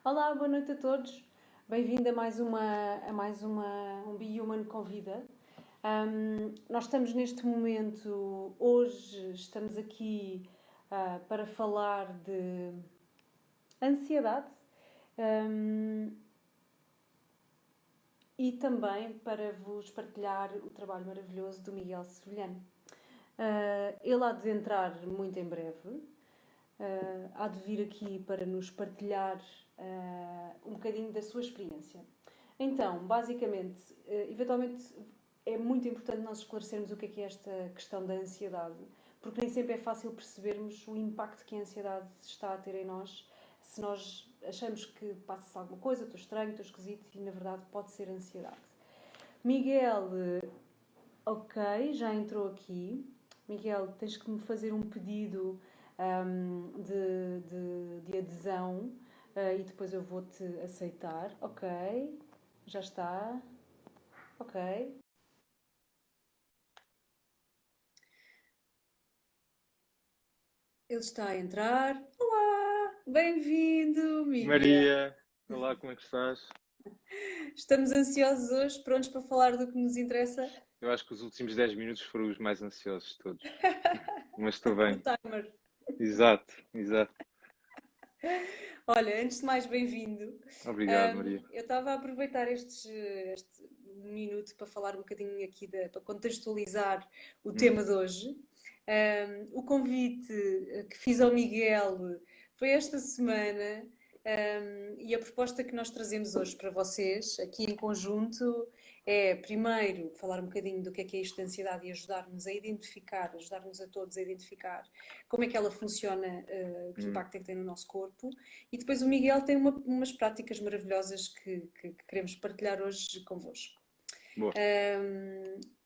Olá, boa noite a todos. Bem-vindo a mais uma Be Human Convida. Nós estamos neste momento, hoje estamos aqui para falar de ansiedade e também para vos partilhar o trabalho maravilhoso do Miguel Sevilhano. Ele há de entrar muito em breve. Há de vir aqui para nos partilhar um bocadinho da sua experiência. Então, basicamente, eventualmente é muito importante nós esclarecermos o que é esta questão da ansiedade, porque nem sempre é fácil percebermos o impacto que a ansiedade está a ter em nós, se nós achamos que passa-se alguma coisa, estou estranho, estou esquisito, e na verdade pode ser ansiedade. Miguel, ok, já entrou aqui. Miguel, tens que me fazer um pedido de adesão e depois eu vou-te aceitar. Ok, já está. Ok. Ele está a entrar. Olá, bem-vindo, Miguel. Maria, olá, como é que estás? Estamos ansiosos hoje, prontos para falar do que nos interessa. Eu acho que os últimos 10 minutos foram os mais ansiosos de todos, mas estou O bem. timer. Exato, exato. Olha, antes de mais, bem-vindo. Obrigado, Maria. Eu estava a aproveitar este minuto para falar um bocadinho aqui, para contextualizar o Hum, tema de hoje. O convite que fiz ao Miguel foi esta semana, e a proposta que nós trazemos hoje para vocês, aqui em conjunto, é primeiro falar um bocadinho do que é isto da ansiedade e ajudar-nos a identificar, ajudar-nos a todos a identificar como é que ela funciona, que hum, impacto é que tem no nosso corpo. E depois o Miguel tem umas práticas maravilhosas que queremos partilhar hoje convosco. boa.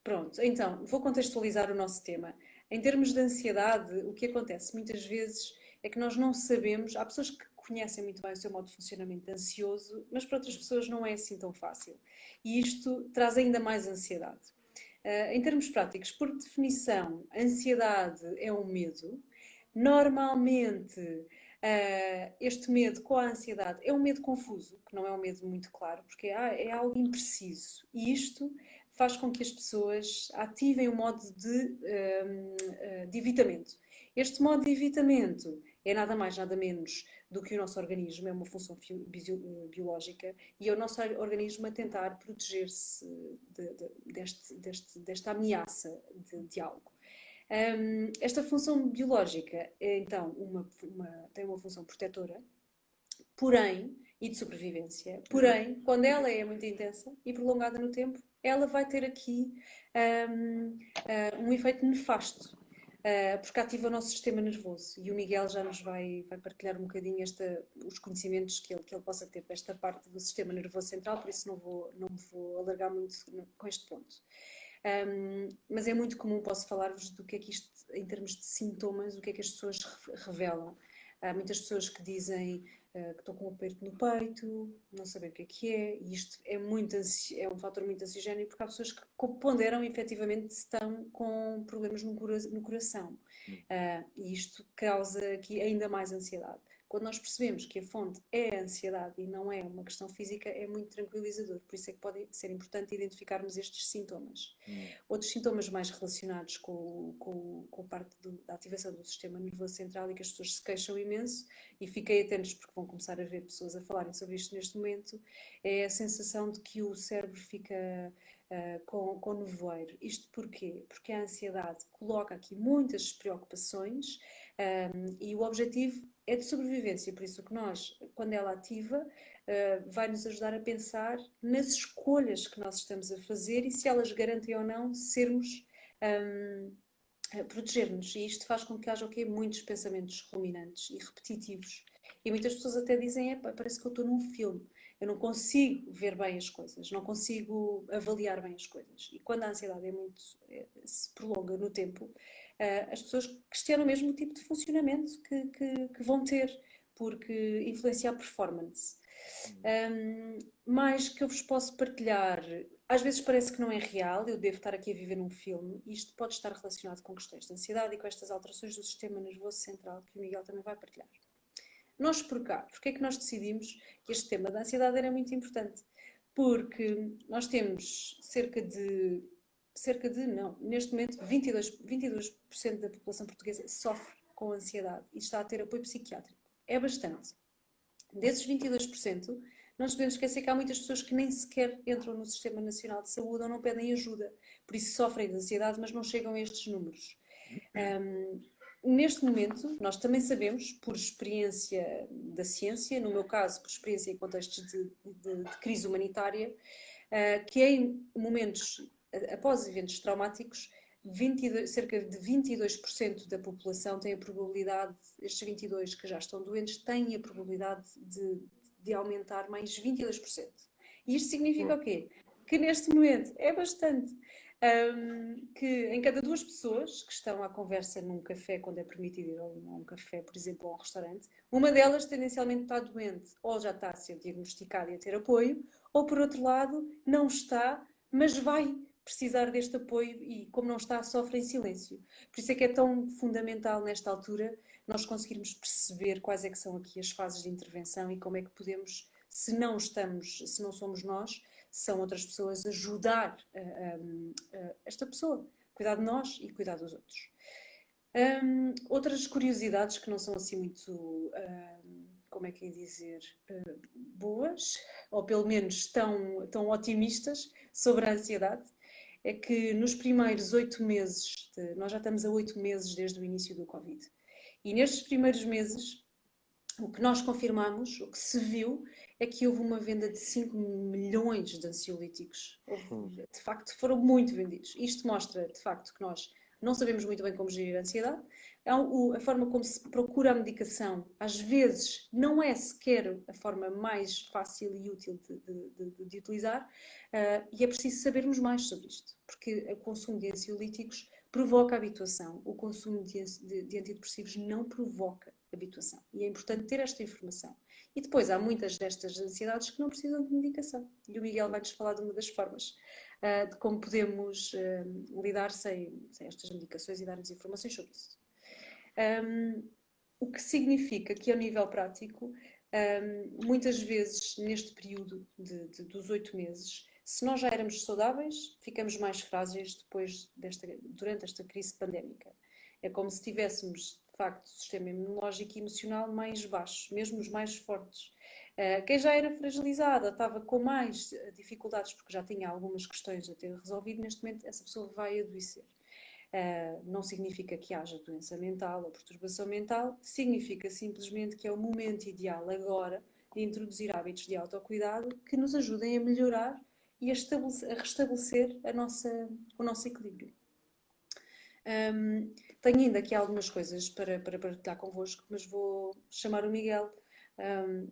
Pronto, então, vou contextualizar o nosso tema. Em termos de ansiedade, o que acontece muitas vezes é que nós não sabemos. Há pessoas que conhecem muito bem o seu modo de funcionamento ansioso, mas para outras pessoas não é assim tão fácil. E isto traz ainda mais ansiedade. Em termos práticos, por definição, ansiedade é um medo. Normalmente, este medo com a ansiedade é um medo confuso, que não é um medo muito claro, porque é algo impreciso. E isto faz com que as pessoas ativem o modo de evitamento. Este modo de evitamento é nada mais, nada menos do que o nosso organismo, é uma função biológica, e é o nosso organismo a tentar proteger-se desta ameaça de algo. Esta função biológica é então tem uma função protetora, porém, e de sobrevivência, Exato. porém, quando ela é muito intensa e prolongada no tempo, ela vai ter aqui um efeito nefasto, porque ativa o nosso sistema nervoso. E o Miguel já nos vai partilhar um bocadinho os conhecimentos que ele possa ter para esta parte do sistema nervoso central, por isso não me vou alargar muito com este ponto. Mas é muito comum, posso falar-vos do que é que isto, em termos de sintomas, o que é que as pessoas revelam. Há muitas pessoas que dizem que estou com um aperto no peito, não sabem o que é, e isto é um fator muito ansiogénico, porque há pessoas que ponderam efetivamente se estão com problemas no coração. Hum, E isto causa aqui ainda mais ansiedade. Quando nós percebemos que a fonte é a ansiedade e não é uma questão física, é muito tranquilizador. Por isso é que pode ser importante identificarmos estes sintomas. hum, Outros sintomas mais relacionados com a parte da ativação do sistema nervoso central e que as pessoas se queixam imenso, e fiquem atentos porque vão começar a ver pessoas a falarem sobre isto neste momento, é a sensação de que o cérebro fica com nevoeiro. Isto porquê? Porque a ansiedade coloca aqui muitas preocupações e o objetivo é de sobrevivência, por isso que nós, quando ela ativa, vai nos ajudar a pensar nas escolhas que nós estamos a fazer e se elas garantem ou não sermos proteger-nos. E isto faz com que haja okay, muitos pensamentos ruminantes e repetitivos. E muitas pessoas até dizem: parece que eu estou num filme. Eu não consigo ver bem as coisas, não consigo avaliar bem as coisas. E quando a ansiedade se prolonga no tempo, as pessoas questionam mesmo o tipo de funcionamento que vão ter, porque influencia a performance. hum. Mais que eu vos posso partilhar, às vezes parece que não é real, eu devo estar aqui a viver num filme. Isto pode estar relacionado com questões de ansiedade e com estas alterações do sistema nervoso central que o Miguel também vai partilhar. Nós por cá, porque é que nós decidimos que este tema da ansiedade era muito importante? Porque nós temos não, neste momento 22% da população portuguesa sofre com ansiedade e está a ter apoio psiquiátrico. É bastante. Desses 22%, não nos podemos esquecer que há muitas pessoas que nem sequer entram no Sistema Nacional de Saúde ou não pedem ajuda. Por isso sofrem de ansiedade, mas não chegam a estes números. Neste momento, nós também sabemos, por experiência da ciência, no meu caso, por experiência em contextos de crise humanitária, que em momentos, após eventos traumáticos, cerca de 22% da população tem a probabilidade, estes 22 que já estão doentes, têm a probabilidade de aumentar mais 22%. E isto significa o quê? Que neste momento é bastante. Que em cada 2 pessoas que estão à conversa num café, quando é permitido ir a um café, por exemplo, ou a um restaurante, uma delas tendencialmente está doente ou já está a ser diagnosticada e a ter apoio, ou por outro lado, não está, mas vai precisar deste apoio e, como não está, sofre em silêncio. Por isso é que é tão fundamental, nesta altura, nós conseguirmos perceber quais é que são aqui as fases de intervenção e como é que podemos, se não somos nós, são outras pessoas, ajudar esta pessoa, cuidar de nós e cuidar dos outros. Outras curiosidades que não são assim muito, como é que é dizer, boas, ou pelo menos tão otimistas sobre a ansiedade, é que nos primeiros 8 meses, nós já estamos a 8 meses desde o início do Covid, e nestes primeiros meses, o que nós confirmamos, o que se viu, é que houve uma venda de 5 milhões de ansiolíticos. De facto, foram muito vendidos. Isto mostra, de facto, que nós não sabemos muito bem como gerir a ansiedade. A forma como se procura a medicação, às vezes, não é sequer a forma mais fácil e útil de utilizar, e é preciso sabermos mais sobre isto, porque o consumo de ansiolíticos provoca habituação. O consumo de antidepressivos não provoca habituação. E é importante ter esta informação. E depois há muitas destas ansiedades que não precisam de medicação. E o Miguel vai-nos falar de uma das formas de como podemos lidar sem estas medicações e dar-nos informações sobre isso. O que significa que, ao nível prático, muitas vezes, neste período dos 8 meses, se nós já éramos saudáveis, ficamos mais frágeis durante esta crise pandémica. É como se tivéssemos, de facto, o sistema imunológico e emocional mais baixo, mesmo os mais fortes. Quem já era fragilizado, estava com mais dificuldades porque já tinha algumas questões a ter resolvido, neste momento essa pessoa vai adoecer. Não significa que haja doença mental ou perturbação mental, significa simplesmente que é o momento ideal agora de introduzir hábitos de autocuidado que nos ajudem a melhorar e a restabelecer o nosso equilíbrio. Tenho ainda aqui algumas coisas para partilhar convosco, mas vou chamar o Miguel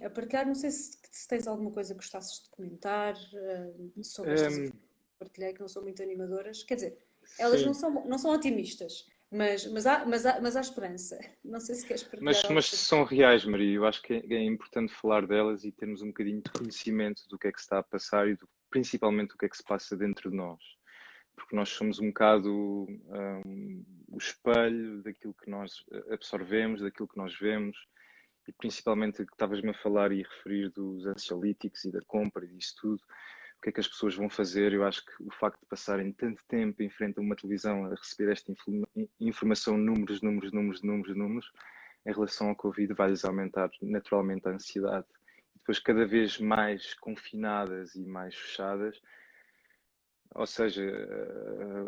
a partilhar. Não sei se tens alguma coisa que gostasses de comentar sobre estas informações que partilhei, que não são muito animadoras. Quer dizer, elas não são otimistas, mas há esperança. Não sei se queres partilhar mas são reais, Maria. Eu acho que é importante falar delas e termos um bocadinho de conhecimento do que é que se está a passar e principalmente do que é que se passa dentro de nós. Porque nós somos um bocado o espelho daquilo que nós absorvemos, daquilo que nós vemos, e principalmente o que estavas-me a falar e a referir dos ansiolíticos e da compra e disso tudo, o que é que as pessoas vão fazer. Eu acho que o facto de passarem tanto tempo em frente a uma televisão a receber esta informação, números, em relação ao Covid, vai-lhes aumentar naturalmente a ansiedade. E depois, cada vez mais confinadas e mais fechadas, ou seja,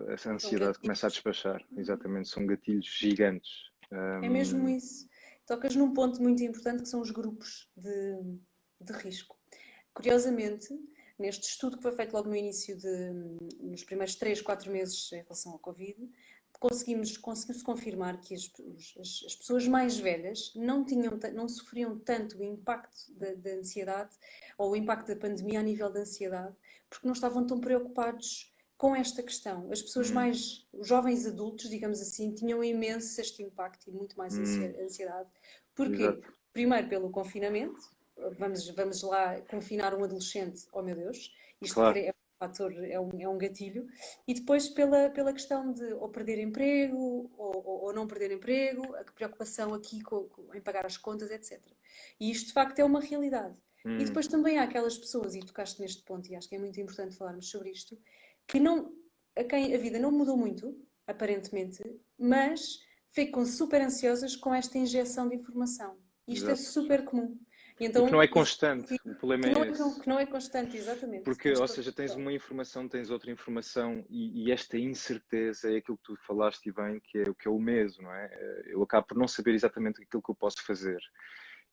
essa ansiedade começa a despachar. Exatamente, são gatilhos gigantes. É mesmo isso. Tocas num ponto muito importante que são os grupos de risco. Curiosamente, neste estudo que foi feito logo no início, nos primeiros 3, 4 meses em relação ao Covid, conseguiu-se confirmar que as pessoas mais velhas não sofriam tanto o impacto da ansiedade ou o impacto da pandemia a nível da ansiedade, porque não estavam tão preocupados com esta questão. As pessoas os jovens adultos, digamos assim, tinham imenso este impacto e muito mais ansiedade. Porquê? Exato. Primeiro pelo confinamento. Vamos lá confinar um adolescente, oh meu Deus, isto Claro. é fator, é um gatilho, e depois pela questão de ou perder emprego, ou não perder emprego, a preocupação aqui em pagar as contas, etc. E isto de facto é uma realidade. E depois também há aquelas pessoas, e tocaste neste ponto, e acho que é muito importante falarmos sobre isto, que não, a quem a vida não mudou muito, aparentemente, mas ficam super ansiosas com esta injeção de informação. Isto é Exato. super comum. E E que não então, é constante, o problema é esse. que não é constante, exatamente. Porque, Tens ou toda seja, a tens razão. uma informação, tens outra informação e esta incerteza é aquilo que tu falaste bem, que é o medo, não é? Eu acabo por não saber exatamente aquilo que eu posso fazer.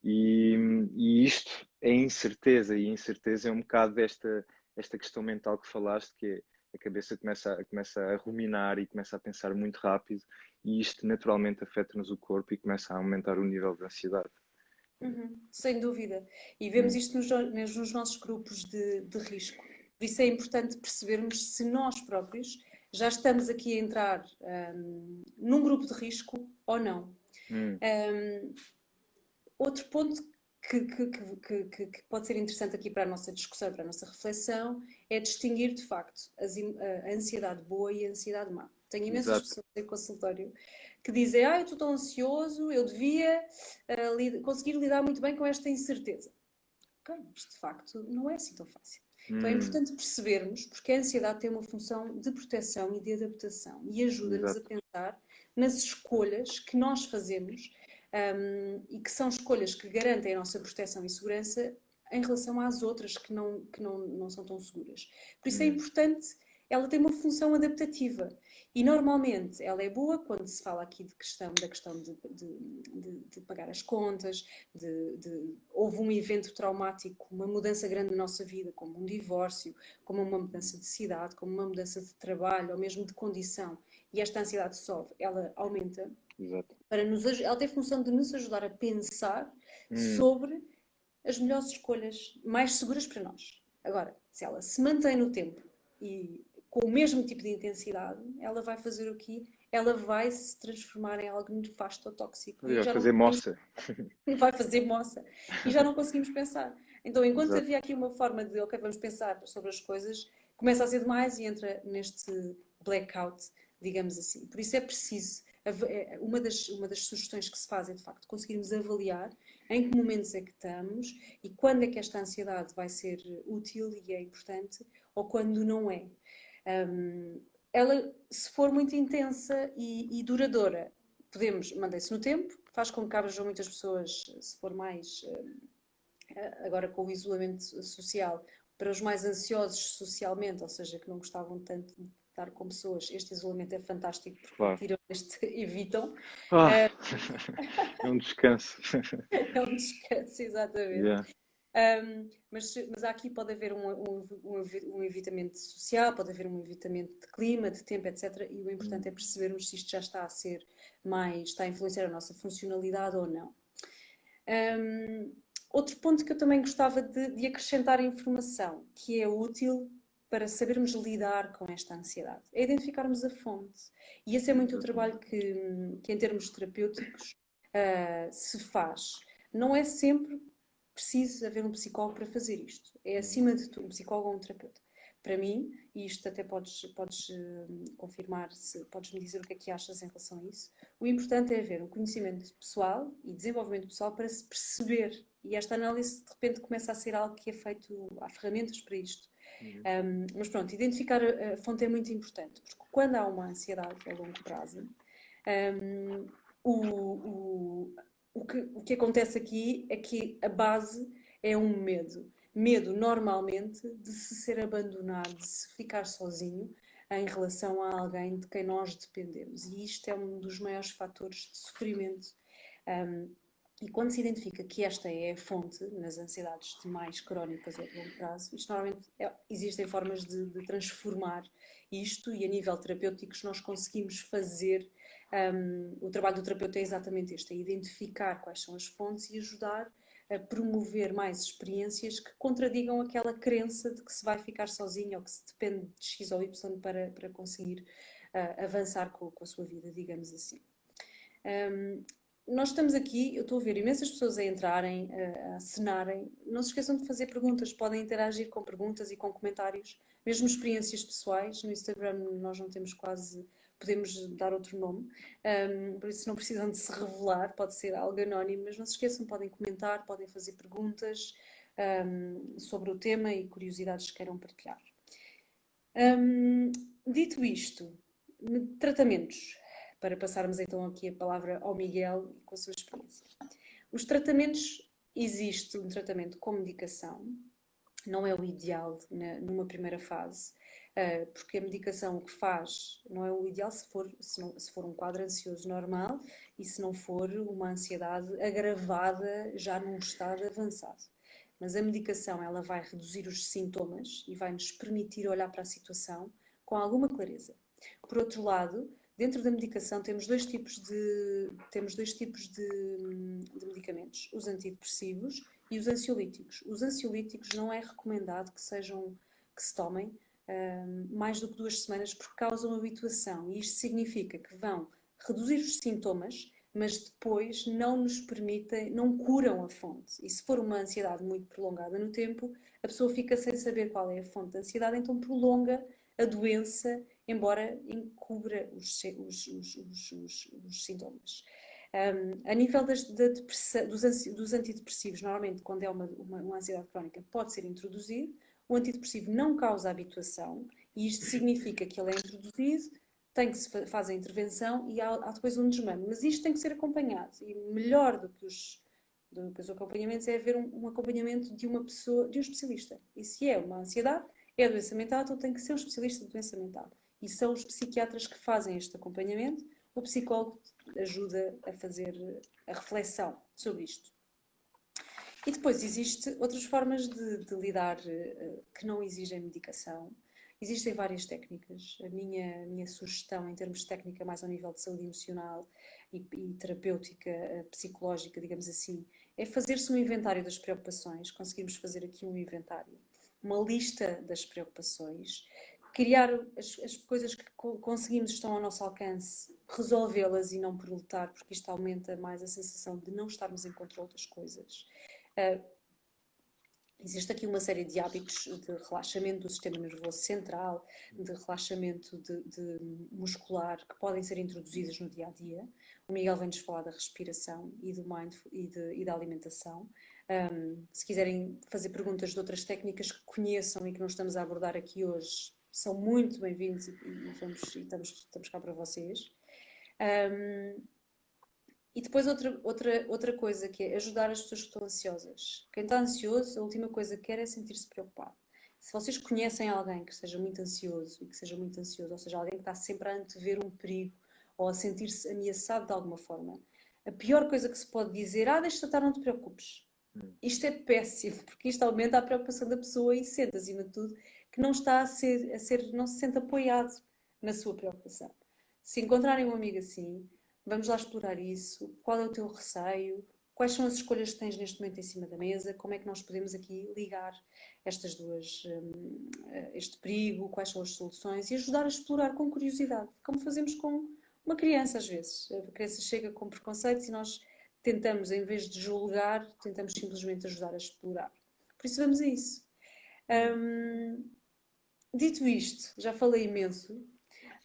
E, e isto é incerteza, e a incerteza é um bocado esta questão mental que falaste, que é a cabeça começa a ruminar e começa a pensar muito rápido, e isto naturalmente afeta-nos o corpo e começa a aumentar o nível de ansiedade. Sem dúvida. E vemos Hum, isto nos nossos grupos de risco. Por isso é importante percebermos se nós próprios já estamos aqui a entrar num grupo de risco ou não. hum, Outro ponto que pode ser interessante aqui para a nossa discussão, para a nossa reflexão, é distinguir de facto a ansiedade boa e a ansiedade má. Tenho imensas exato. pessoas em consultório que dizem: eu estou tão ansioso, eu devia conseguir lidar muito bem com esta incerteza. Ok, mas de facto não é assim tão fácil. Então é Hum, importante percebermos, porque a ansiedade tem uma função de proteção e de adaptação e ajuda-nos a exato. pensar nas escolhas que nós fazemos, e que são escolhas que garantem a nossa proteção e segurança em relação às outras que não são tão seguras. Por isso é Hum, importante, ela tem uma função adaptativa e normalmente ela é boa quando se fala aqui da questão de pagar as contas, houve um evento traumático, uma mudança grande na nossa vida, como um divórcio, como uma mudança de cidade, como uma mudança de trabalho ou mesmo de condição, e esta ansiedade sobe, ela aumenta, exato. ela tem a função de nos ajudar a pensar Hum, sobre as melhores escolhas mais seguras para nós. Agora, se ela se mantém no tempo e com o mesmo tipo de intensidade, ela vai fazer o quê? Ela vai se transformar em algo nefasto ou tóxico e vai já não fazer conseguimos, moça. vai fazer moça e já não conseguimos pensar. Então, enquanto Exato. havia aqui uma forma de, ok, vamos pensar sobre as coisas, começa a ser demais e entra neste blackout, digamos assim. Por isso é preciso, uma das sugestões que se faz é, de facto, conseguirmos avaliar em que momentos é que estamos e quando é que esta ansiedade vai ser útil e é importante ou quando não é. Ela, se for muito intensa e duradoura, podemos, mantém-se no tempo, faz com que abram muitas pessoas, se for mais, agora com o isolamento social, para os mais ansiosos socialmente, ou seja, que não gostavam tanto de estar com pessoas, este isolamento é fantástico porque Claro. tiram este, evitam. Ah, é um descanso. É um descanso, exatamente. Yeah. Mas aqui pode haver um evitamento social, pode haver um evitamento de clima, de tempo, etc. E o importante é percebermos se isto já está a ser está a influenciar a nossa funcionalidade ou não. Outro ponto que eu também gostava de acrescentar informação, que é útil para sabermos lidar com esta ansiedade, é identificarmos a fonte. E esse é muito o trabalho Exatamente. que em termos terapêuticos, se faz. Não é sempre preciso haver um psicólogo para fazer isto. É Uhum. acima de tudo um psicólogo ou um terapeuta. Para mim, e isto até podes confirmar, se podes me dizer o que é que achas em relação a isso, o importante é haver um conhecimento pessoal e desenvolvimento pessoal para se perceber. E esta análise, de repente, começa a ser algo que é feito, há ferramentas para isto. Uhum. Mas pronto, identificar a fonte é muito importante, porque quando há uma ansiedade a longo prazo, um, o que acontece aqui é que a base é um medo. Medo, normalmente, de se ser abandonado, de se ficar sozinho em relação a alguém de quem nós dependemos. E isto é um dos maiores fatores de sofrimento. Um, e quando se identifica que esta é a fonte nas ansiedades de mais crónicas a longo prazo, isto normalmente existem formas de transformar isto e a nível terapêutico nós conseguimos fazer. O trabalho do terapeuta é exatamente este, é identificar quais são as fontes e ajudar a promover mais experiências que contradigam aquela crença de que se vai ficar sozinho ou que se depende de X ou Y para conseguir avançar com a sua vida, digamos assim. nós estamos aqui, eu estou a ver imensas pessoas a entrarem, a acenarem. Não se esqueçam de fazer perguntas, podem interagir com perguntas e com comentários, mesmo experiências pessoais. No Instagram nós não temos quase, podemos dar outro nome, por isso não precisam de se revelar, pode ser algo anónimo, mas não se esqueçam, podem comentar, podem fazer perguntas sobre o tema e curiosidades que queiram partilhar. Dito isto, tratamentos, para passarmos então aqui a palavra ao Miguel com a sua experiência. Os tratamentos, existe um tratamento com medicação, não é o ideal numa primeira fase, porque a medicação o que faz não é o ideal se for um quadro ansioso normal e se não for uma ansiedade agravada já num estado avançado. Mas a medicação ela vai reduzir os sintomas e vai nos permitir olhar para a situação com alguma clareza. Por outro lado, dentro da medicação temos dois tipos de medicamentos, os antidepressivos e os ansiolíticos. Os ansiolíticos não é recomendado que se tomem mais do que 2 semanas porque causam habituação e isto significa que vão reduzir os sintomas, mas depois não nos permitem, não curam a fonte. E se for uma ansiedade muito prolongada no tempo, a pessoa fica sem saber qual é a fonte da ansiedade, então prolonga a doença, embora encubra os sintomas. A nível dos antidepressivos, normalmente quando é uma ansiedade crónica, pode ser introduzido. O antidepressivo não causa habituação e isto significa que ele é introduzido, tem que se faz a intervenção e há depois um desmame. Mas isto tem que ser acompanhado e melhor do que os acompanhamentos é haver um acompanhamento de uma pessoa, de um especialista. E se é uma ansiedade, é doença mental, então tem que ser um especialista de doença mental. E são os psiquiatras que fazem este acompanhamento. O psicólogo ajuda a fazer a reflexão sobre isto. E depois existem outras formas de lidar que não exigem medicação. Existem várias técnicas. A minha sugestão em termos de técnica mais ao nível de saúde emocional e terapêutica, psicológica, digamos assim, é fazer-se um inventário das preocupações. Conseguimos fazer aqui um inventário, uma lista das preocupações, criar as coisas que conseguimos, estão ao nosso alcance, resolvê-las e não por lutar, porque isto aumenta mais a sensação de não estarmos em controle das coisas. Existe aqui uma série de hábitos de relaxamento do sistema nervoso central, de relaxamento de muscular, que podem ser introduzidos no dia a dia. O Miguel vem-nos falar da respiração e do mindful e da alimentação. Se quiserem fazer perguntas de outras técnicas que conheçam e que não estamos a abordar aqui hoje, são muito bem-vindos e estamos cá para vocês. E depois outra coisa que é ajudar as pessoas que estão ansiosas. Quem está ansioso, a última coisa que quer é sentir-se preocupado. Se vocês conhecem alguém que esteja muito ansioso, ou seja, alguém que está sempre a antever um perigo ou a sentir-se ameaçado de alguma forma, a pior coisa que se pode dizer, deixa estar, não te preocupes. Isto é péssimo, porque isto aumenta a preocupação da pessoa e sente, acima de tudo, que não está não se sente apoiado na sua preocupação. Se encontrarem um amigo assim, vamos lá explorar isso. Qual é o teu receio? Quais são as escolhas que tens neste momento em cima da mesa? Como é que nós podemos aqui ligar este perigo? Quais são as soluções? E ajudar a explorar com curiosidade, como fazemos com uma criança às vezes. A criança chega com preconceitos e nós tentamos, em vez de julgar, tentamos simplesmente ajudar a explorar. Por isso vamos a isso. Dito isto, já falei imenso.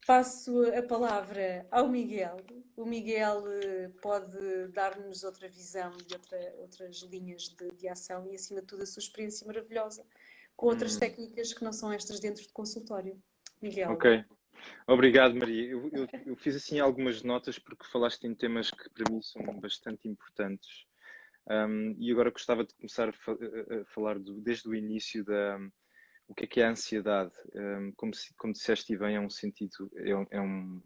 Passo a palavra ao Miguel. O Miguel pode dar-nos outra visão e outras linhas de ação e, acima de tudo, a sua experiência maravilhosa com outras técnicas que não são estas dentro de consultório. Miguel. Ok. Obrigado, Maria. Eu fiz assim algumas notas porque falaste em temas que para mim são bastante importantes. E agora gostava de começar a falar desde o início o que é a ansiedade. Como disseste bem, é um sentido, é um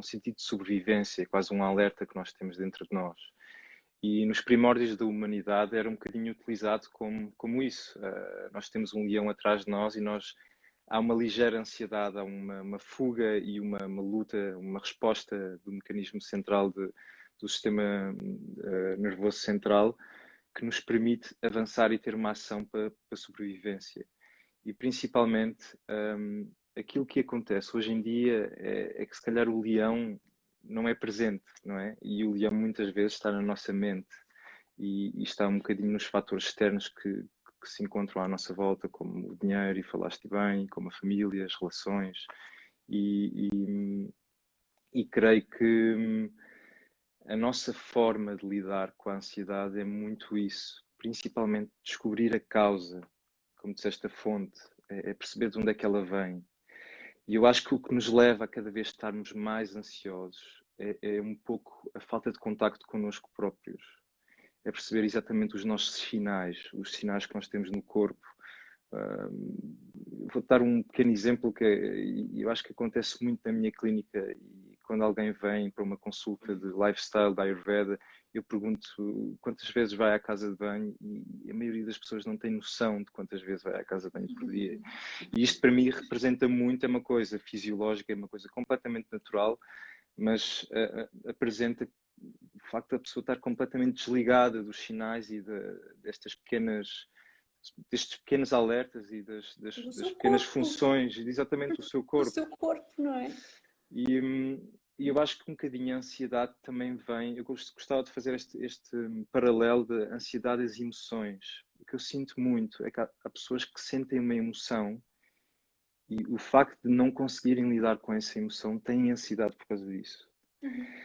sentido de sobrevivência, é quase um alerta que nós temos dentro de nós. E nos primórdios da humanidade era um bocadinho utilizado como isso. Nós temos um leão atrás de nós e há uma ligeira ansiedade, há uma fuga e uma luta, uma resposta do mecanismo central do sistema nervoso central que nos permite avançar e ter uma ação para a sobrevivência. E principalmente aquilo que acontece hoje em dia é que se calhar o leão não é presente, não é? E o leão muitas vezes está na nossa mente e está um bocadinho nos fatores externos que se encontram à nossa volta, como o dinheiro, e falaste bem, como a família, as relações, e creio que a nossa forma de lidar com a ansiedade é muito isso, principalmente descobrir a causa, como disseste, a fonte, é perceber de onde é que ela vem. E eu acho que o que nos leva a cada vez estarmos mais ansiosos é um pouco a falta de contacto connosco próprios. É perceber exatamente os nossos sinais, os sinais que nós temos no corpo. Vou dar um pequeno exemplo que eu acho que acontece muito na minha clínica, e quando alguém vem para uma consulta de lifestyle da Ayurveda, eu pergunto quantas vezes vai à casa de banho, e a maioria das pessoas não tem noção de quantas vezes vai à casa de banho por dia. E isto para mim representa muito, é uma coisa fisiológica, é uma coisa completamente natural, mas apresenta o facto da pessoa estar completamente desligada dos sinais e destes pequenos alertas e das Do das seu pequenas corpo, funções e exatamente do seu do corpo. seu corpo, não é? E eu acho que um bocadinho a ansiedade também vem. Eu gostava de fazer este paralelo de ansiedade e as emoções. O que eu sinto muito é que há pessoas que sentem uma emoção e o facto de não conseguirem lidar com essa emoção têm ansiedade por causa disso.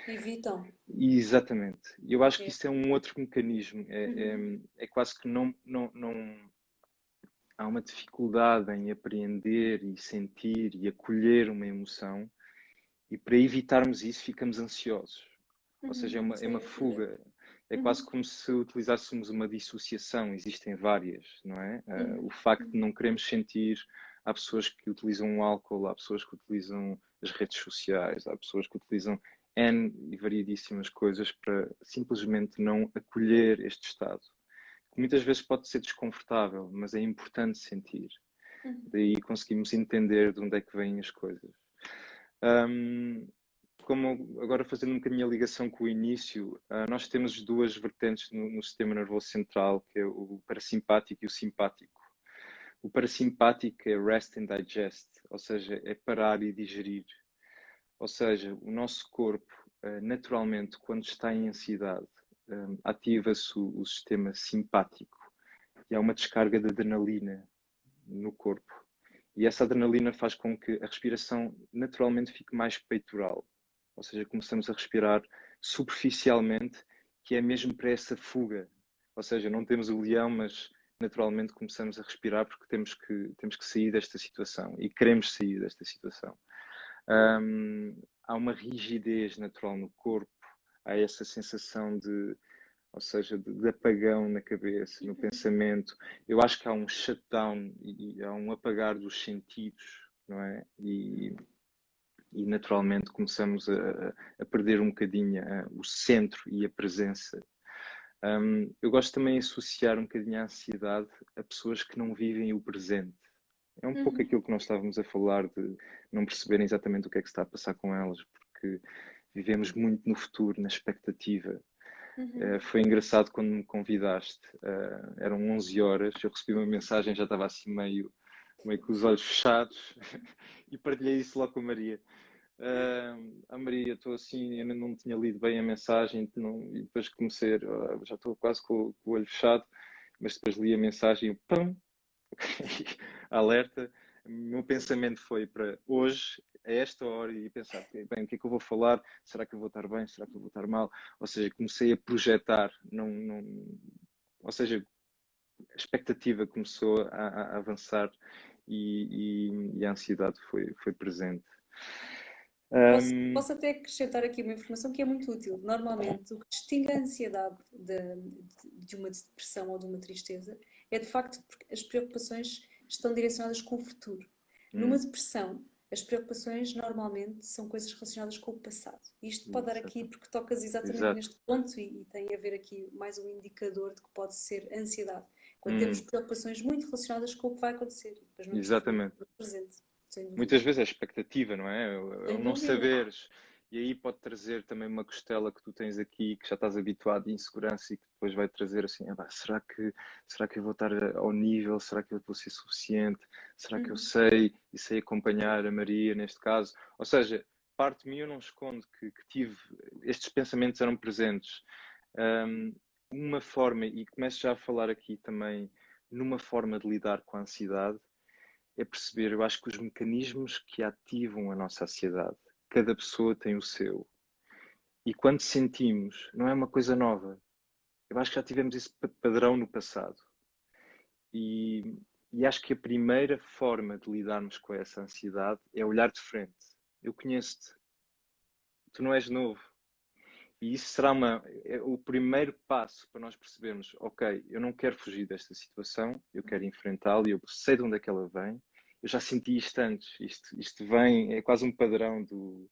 Evitam. E, exatamente. E eu acho que É. isso é um outro mecanismo. É quase que não há uma dificuldade em apreender e sentir e acolher uma emoção, e para evitarmos isso ficamos ansiosos. Ou seja, é uma Sem dúvida. fuga. É quase como se utilizássemos uma dissociação. Existem várias, não é? O facto de não queremos sentir. Há pessoas que utilizam o álcool, há pessoas que utilizam as redes sociais, há pessoas que utilizam N e variedíssimas coisas para simplesmente não acolher este estado, que muitas vezes pode ser desconfortável, mas é importante sentir. Daí conseguimos entender de onde é que vêm as coisas. Como agora fazendo um bocadinho a ligação com o início, nós temos duas vertentes no sistema nervoso central, que é o parasimpático e o simpático. O parasimpático é rest and digest, ou seja, é parar e digerir. Ou seja, o nosso corpo, naturalmente, quando está em ansiedade, ativa-se o sistema simpático e há uma descarga de adrenalina no corpo. E essa adrenalina faz com que a respiração naturalmente fique mais peitoral. Ou seja, começamos a respirar superficialmente, que é mesmo para essa fuga. Ou seja, não temos o leão, mas naturalmente começamos a respirar porque temos que sair desta situação e queremos sair desta situação. Há uma rigidez natural no corpo, há essa sensação de, ou seja, de apagão na cabeça, no pensamento. Eu acho que há um shutdown e há um apagar dos sentidos, não é? E naturalmente começamos a perder um bocadinho o centro e a presença. Eu gosto também de associar um bocadinho a ansiedade a pessoas que não vivem o presente. É um pouco aquilo que nós estávamos a falar, de não perceberem exatamente o que é que está a passar com elas, porque vivemos muito no futuro, na expectativa. Foi engraçado quando me convidaste, eram 11 horas, eu recebi uma mensagem, já estava assim meio com os olhos fechados, e partilhei isso logo com a Maria. A Maria, estou assim, eu não tinha lido bem a mensagem, e depois comecei, já estou quase com o olho fechado, mas depois li a mensagem e pum, alerta. O meu pensamento foi para hoje, a esta hora, e pensar, bem, o que é que eu vou falar? Será que eu vou estar bem? Será que eu vou estar mal? Ou seja, comecei a projetar, ou seja, a expectativa começou a avançar e a ansiedade foi presente. Posso até acrescentar aqui uma informação que é muito útil. Normalmente, o que distingue a ansiedade de uma depressão ou de uma tristeza é de facto porque as preocupações estão direcionadas com o futuro. Numa depressão, as preocupações normalmente são coisas relacionadas com o passado. E isto pode dar aqui, Exato. porque tocas exatamente Exato. neste ponto e tem a ver aqui mais um indicador de que pode ser ansiedade. Quando temos preocupações muito relacionadas com o que vai acontecer, depois não nos vivemos Exatamente. no presente, sem dúvida. Muitas vezes é expectativa, não é? É o Sem não dúvida. saberes. E aí pode trazer também uma costela que tu tens aqui, que já estás habituado de insegurança e que depois vai trazer assim, será que eu vou estar ao nível? Será que eu vou ser suficiente? Será que eu sei? E sei acompanhar a Maria neste caso? Ou seja, parte de mim eu não escondo que tive, estes pensamentos eram presentes. Uma forma, e começo já a falar aqui também numa forma de lidar com a ansiedade, é perceber, eu acho que os mecanismos que ativam a nossa ansiedade, cada pessoa tem o seu. E quando sentimos, não é uma coisa nova. Eu acho que já tivemos esse padrão no passado. E, e acho que a primeira forma de lidarmos com essa ansiedade é olhar de frente. Eu conheço-te, tu não és novo. E isso será o primeiro passo para nós percebermos, ok, eu não quero fugir desta situação, eu quero enfrentá-la e eu sei de onde é que ela vem. Eu já senti isto antes, isto vem, é quase um padrão do...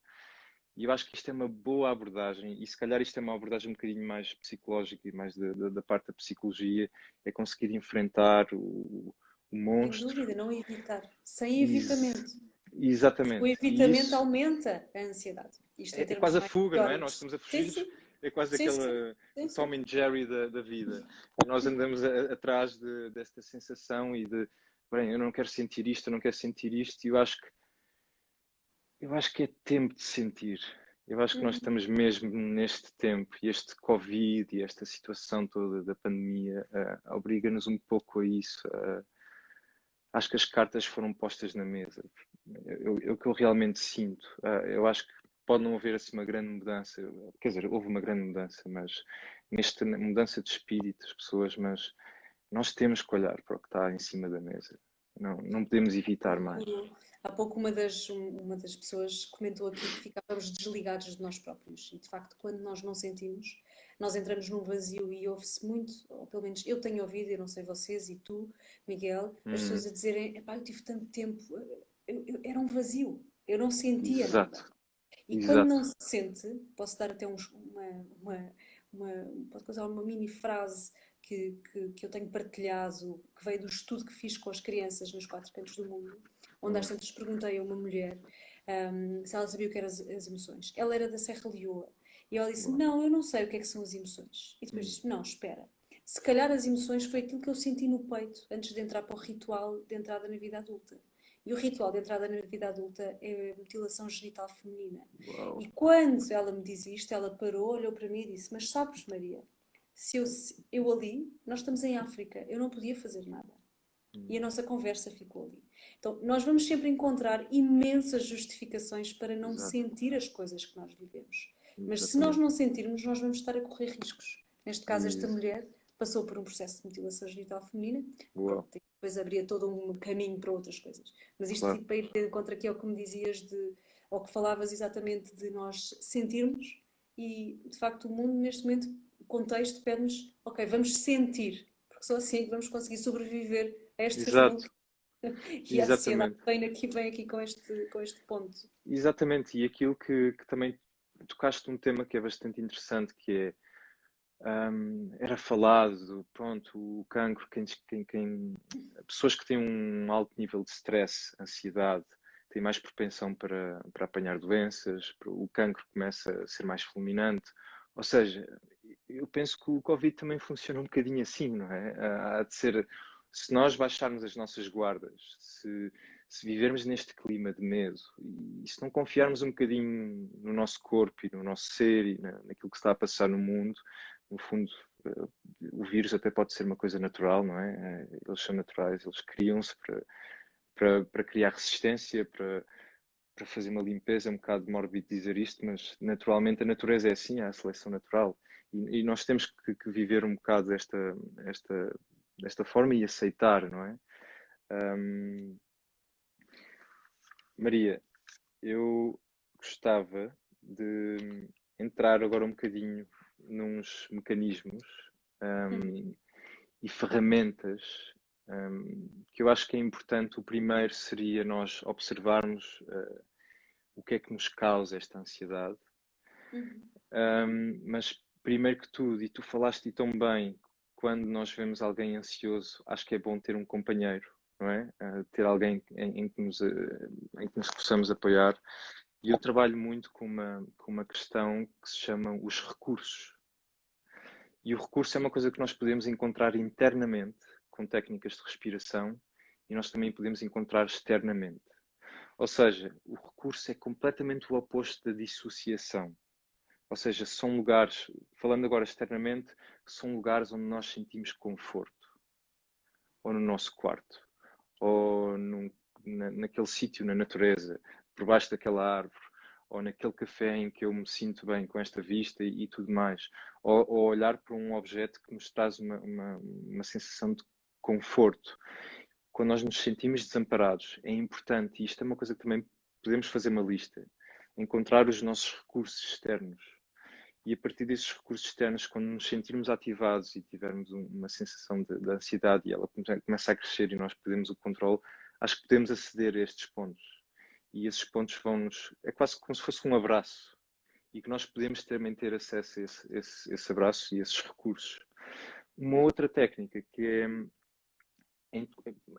E eu acho que isto é uma boa abordagem, e se calhar isto é uma abordagem um bocadinho mais psicológica e mais da parte da psicologia, é conseguir enfrentar o Sem monstro. dúvida, não evitar. Sem Ex- evitamento. Porque o Exatamente. E evitamento isso aumenta a ansiedade. Isto em é termos quase a mais fuga, não é? Nós teóricos. estamos a Sim, fugir, sim, é quase sim, sim, o sim, sim. Tom and Jerry da vida. Nós andamos atrás desta sensação e de, bem, eu não quero sentir isto, eu não quero sentir isto, e eu acho que é tempo de sentir. Eu acho que nós Uhum. estamos mesmo neste tempo, e este Covid e esta situação toda da pandemia obriga-nos um pouco a isso. Acho que as cartas foram postas na mesa. É o que eu realmente sinto. Eu acho que pode não haver assim uma grande mudança. Quer dizer, houve uma grande mudança, mas nesta mudança de espírito das pessoas, mas nós temos que olhar para o que está em cima da mesa. Não podemos evitar mais. Há pouco uma das pessoas comentou aqui que ficávamos desligados de nós próprios. E de facto, quando nós não sentimos, nós entramos num vazio e ouve-se muito, ou pelo menos eu tenho ouvido, eu não sei vocês e tu, Miguel, as pessoas Hum, a dizerem: epá, eu tive tanto tempo, era um vazio, eu não sentia nada. exato, E quando exato. não se sente, posso dar até posso usar uma mini frase que eu tenho partilhado, que veio do estudo que fiz com as crianças nos quatro cantos do mundo, onde às Hum, tantas perguntei a uma mulher se ela sabia o que eram as emoções. Ela era da Serra Leoa. E ela disse: boa. não, eu não sei o que é que são as emoções. E depois Hum, disse: não, espera. Se calhar as emoções foi aquilo que eu senti no peito antes de entrar para o ritual de entrada na vida adulta. E o ritual de entrada na vida adulta é a mutilação genital feminina. uau. E quando ela me diz isto, ela parou, olhou para mim e disse: mas sabes, Maria, se eu ali, nós estamos em África, eu não podia fazer nada. E a Hum, nossa conversa ficou ali. Então, nós vamos sempre encontrar imensas justificações para não exato, sentir as coisas que nós vivemos. Mas se nós exatamente. não sentirmos, nós vamos estar a correr riscos. Neste caso, esta Isso. mulher passou por um processo de mutilação genital feminina, Uau, pronto, e depois abria todo um caminho para outras coisas. Mas isto claro. tipo, para ir de encontro aqui ao que me dizias, ao que falavas exatamente de nós sentirmos, e de facto o mundo neste momento, o contexto pede-nos, ok, vamos sentir, porque só assim é que vamos conseguir sobreviver a estas Exato, maluquices. E a ansiedade exatamente. vem aqui com este ponto. Exatamente, e aquilo que também tocaste um tema que é bastante interessante, que é, era falado, pronto, o cancro, pessoas que têm um alto nível de stress, ansiedade, têm mais propensão para apanhar doenças, o cancro começa a ser mais fulminante, ou seja, eu penso que o Covid também funciona um bocadinho assim, não é? Há de ser, se nós baixarmos as nossas guardas, se vivermos neste clima de medo e se não confiarmos um bocadinho no nosso corpo e no nosso ser e naquilo que está a passar no mundo, no fundo, o vírus até pode ser uma coisa natural, não é? Eles são naturais, eles criam-se para criar resistência, para fazer uma limpeza. É um bocado mórbido dizer isto, mas naturalmente a natureza é assim, há a seleção natural. E nós temos que viver um bocado desta forma e aceitar, não é? Um, Maria, eu gostava de entrar agora um bocadinho nos mecanismos um, e ferramentas que eu acho que é importante. O primeiro seria nós observarmos o que é que nos causa esta ansiedade. Uhum. Mas primeiro que tudo, e tu falaste tão bem, quando nós vemos alguém ansioso, acho que é bom ter um companheiro, não é? Ter alguém em que nos possamos apoiar. E eu trabalho muito com uma questão que se chama os recursos. E o recurso é uma coisa que nós podemos encontrar internamente, com técnicas de respiração, e nós também podemos encontrar externamente. Ou seja, o recurso é completamente o oposto da dissociação. Ou seja, são lugares, falando agora externamente, são lugares onde nós sentimos conforto. Ou no nosso quarto, ou naquele sítio na natureza, por baixo daquela árvore, ou naquele café em que eu me sinto bem com esta vista e tudo mais. Ou olhar para um objeto que nos traz uma sensação de conforto. Quando nós nos sentimos desamparados, é importante, e isto é uma coisa que também podemos fazer uma lista, encontrar os nossos recursos externos. E a partir desses recursos externos, quando nos sentirmos ativados e tivermos uma sensação de ansiedade e ela começa a crescer e nós perdemos o controle, acho que podemos aceder a estes pontos. E esses pontos vão-nos... É quase como se fosse um abraço. E que nós podemos também ter acesso a esse abraço e esses recursos. Uma outra técnica que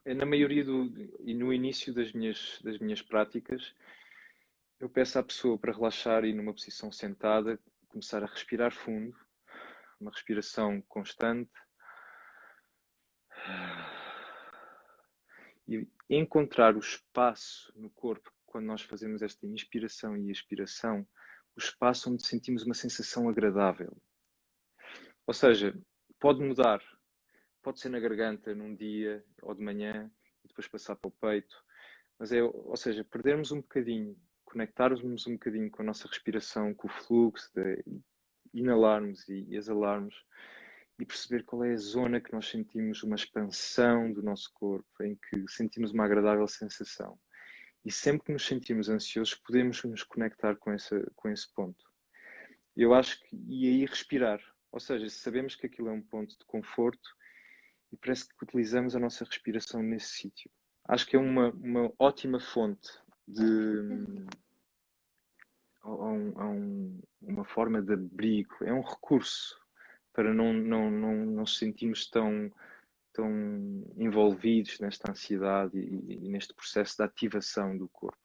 é na maioria e no início das minhas práticas, eu peço à pessoa para relaxar e numa posição sentada, começar a respirar fundo, uma respiração constante e encontrar o espaço no corpo quando nós fazemos esta inspiração e expiração, o espaço onde sentimos uma sensação agradável. Ou seja, pode mudar, pode ser na garganta num dia ou de manhã e depois passar para o peito, mas ou seja, perdermos um bocadinho, conectarmos um bocadinho com a nossa respiração, com o fluxo, de inalarmos e exalarmos e perceber qual é a zona que nós sentimos uma expansão do nosso corpo, em que sentimos uma agradável sensação. E sempre que nos sentimos ansiosos, podemos nos conectar com esse ponto. Eu acho que, e aí respirar, ou seja, sabemos que aquilo é um ponto de conforto e parece que utilizamos a nossa respiração nesse sítio. Acho que é uma ótima fonte de uma forma de abrigo, é um recurso para não nos sentirmos tão envolvidos nesta ansiedade e neste processo de ativação do corpo.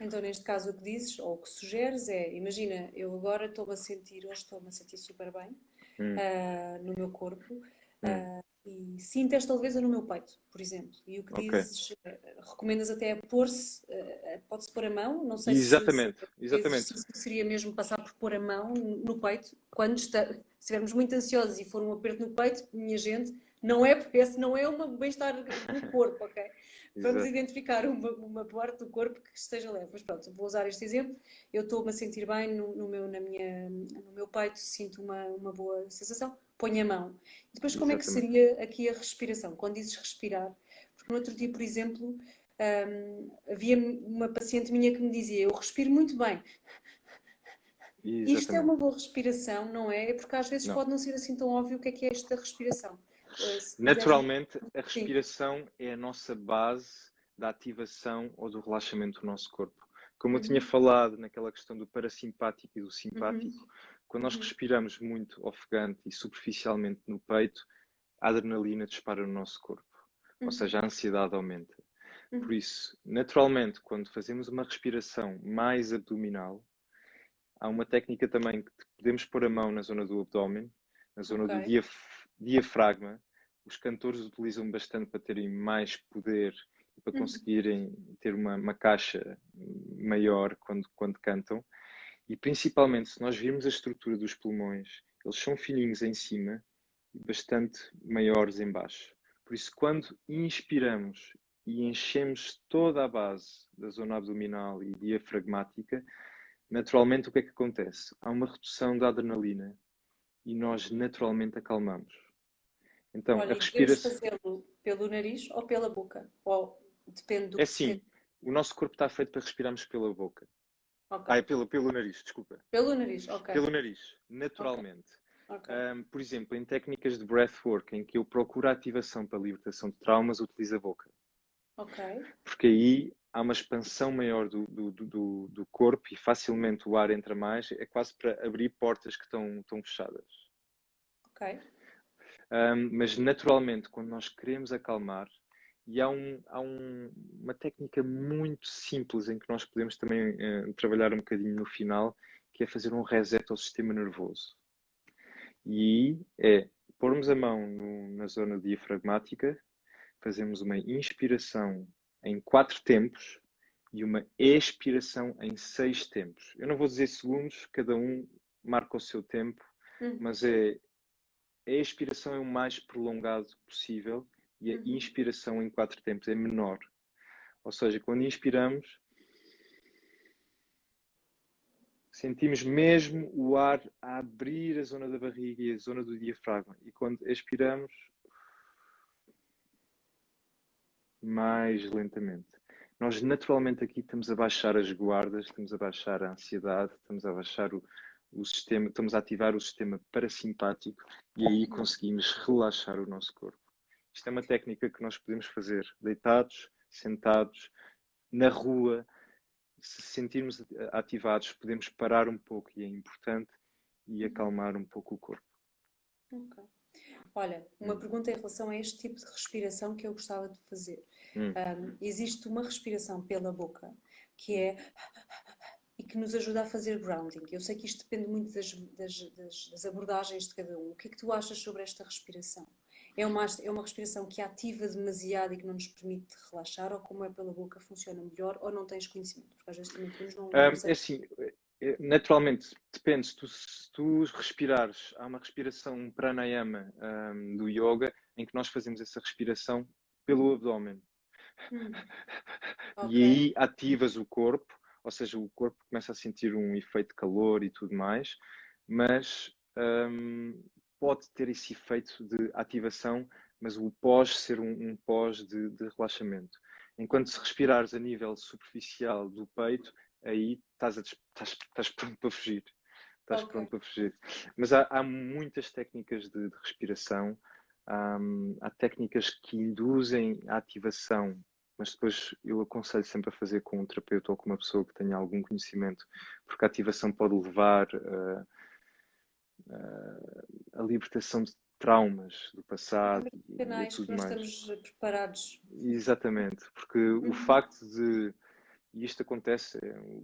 Então, neste caso, o que dizes, ou o que sugeres é, imagina, eu agora hoje estou-me a sentir super bem, no meu corpo, e sinto esta leveza no meu peito, por exemplo. E o que Ok. dizes, recomendas até pôr-se, pode-se pôr a mão, não sei se Exatamente, o exatamente. exercício seria mesmo passar por pôr a mão no peito, quando se estivermos muito ansiosos e for um aperto no peito, minha gente, não é, esse não é um bem-estar no corpo, ok? Vamos Exato. identificar uma parte do corpo que esteja leve. Mas pronto, vou usar este exemplo. Eu estou-me a sentir bem no meu peito, sinto uma boa sensação. Ponho a mão. E depois, como é que Exatamente. seria aqui a respiração? Quando dizes respirar, porque no outro dia, por exemplo, havia uma paciente minha que me dizia: eu respiro muito bem. Isto é Exatamente. uma boa respiração, não é? É porque às vezes Não. pode não ser assim tão óbvio o que é esta respiração. Se quiseres. Naturalmente, a Sim. respiração é a nossa base da ativação ou do relaxamento do nosso corpo. Como eu tinha Uhum, falado naquela questão do parasimpático e do uhum, simpático, quando nós uhum, respiramos muito ofegante e superficialmente no peito, a adrenalina dispara no nosso corpo, ou uhum, seja, a ansiedade aumenta. Por uhum. isso, naturalmente, quando fazemos uma respiração mais abdominal, há uma técnica também que podemos pôr a mão na zona do abdômen, na zona Ok. do diafragma. Os cantores utilizam bastante para terem mais poder e para Uhum. conseguirem ter uma caixa maior quando cantam. E principalmente, se nós virmos a estrutura dos pulmões, eles são fininhos em cima e bastante maiores em baixo. Por isso, quando inspiramos e enchemos toda a base da zona abdominal e diafragmática, naturalmente o que é que acontece? Há uma redução da adrenalina e nós naturalmente acalmamos. Então, a Olha, e devemos respiração fazê-lo pelo nariz ou pela boca? Ou depende do é que se quer. assim, o nosso corpo está feito para respirarmos pela boca. Ok. Pelo nariz, desculpa. Pelo nariz, ok. Pelo nariz, Ok, naturalmente. ok. Por exemplo, em técnicas de breathwork, em que eu procuro a ativação para a libertação de traumas, utilizo a boca. Ok. Porque aí há uma expansão maior do corpo e facilmente o ar entra mais, é quase para abrir portas que estão fechadas. Ok. Mas naturalmente, quando nós queremos acalmar, e há uma técnica muito simples em que nós podemos também trabalhar um bocadinho no final, que é fazer um reset ao sistema nervoso. E aí é pormos a mão na zona diafragmática, fazemos uma inspiração em 4 tempos e uma expiração em 6 tempos. Eu não vou dizer segundos, cada um marca o seu tempo, mas a expiração é o mais prolongado possível e a inspiração em 4 tempos é menor. Ou seja, quando inspiramos, sentimos mesmo o ar a abrir a zona da barriga e a zona do diafragma. E quando expiramos, mais lentamente. Nós naturalmente aqui estamos a baixar as guardas, estamos a baixar a ansiedade, estamos a baixar o sistema, estamos a ativar o sistema parasimpático e aí conseguimos relaxar o nosso corpo. Isto é uma técnica que nós podemos fazer deitados, sentados, na rua. Se sentirmos ativados, podemos parar um pouco e é importante e acalmar um pouco o corpo. Ok. Olha, uma pergunta em relação a este tipo de respiração que eu gostava de fazer. Existe uma respiração pela boca que é e que nos ajuda a fazer grounding. Eu sei que isto depende muito das abordagens de cada um. O que é que tu achas sobre esta respiração? É uma respiração que ativa demasiado e que não nos permite relaxar, ou como é pela boca funciona melhor, ou não tens conhecimento? Porque às vezes também temos não É assim, naturalmente, depende. Se tu respirares, há uma respiração pranayama do yoga em que nós fazemos essa respiração pelo abdômen. E Ok. aí ativas o corpo, ou seja, o corpo começa a sentir um efeito de calor e tudo mais, mas pode ter esse efeito de ativação, mas o pós ser um pós de relaxamento. Enquanto se respirares a nível superficial do peito, aí estás pronto para fugir. Estás Ok. pronto para fugir. Mas há muitas técnicas de respiração, há técnicas que induzem a ativação, mas depois eu aconselho sempre a fazer com um terapeuta ou com uma pessoa que tenha algum conhecimento, porque a ativação pode levar a libertação de traumas do passado e Canais que tudo nós mais. estamos preparados. Exatamente, porque o facto de, e isto acontece,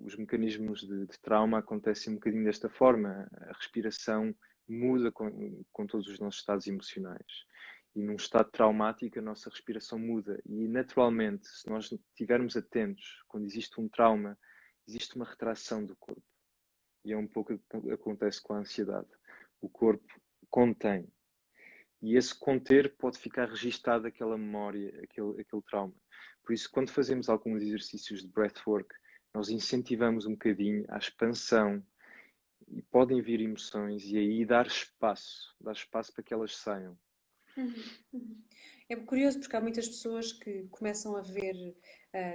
os mecanismos de trauma acontecem um bocadinho desta forma, a respiração muda com todos os nossos estados emocionais. E num estado traumático a nossa respiração muda e naturalmente, se nós estivermos atentos, quando existe um trauma, existe uma retração do corpo. E é um pouco o que acontece com a ansiedade. O corpo contém. E esse conter pode ficar registado aquela memória, aquele trauma. Por isso, quando fazemos alguns exercícios de breathwork, nós incentivamos um bocadinho a expansão e podem vir emoções e aí dar espaço para que elas saiam. É curioso porque há muitas pessoas que começam a ver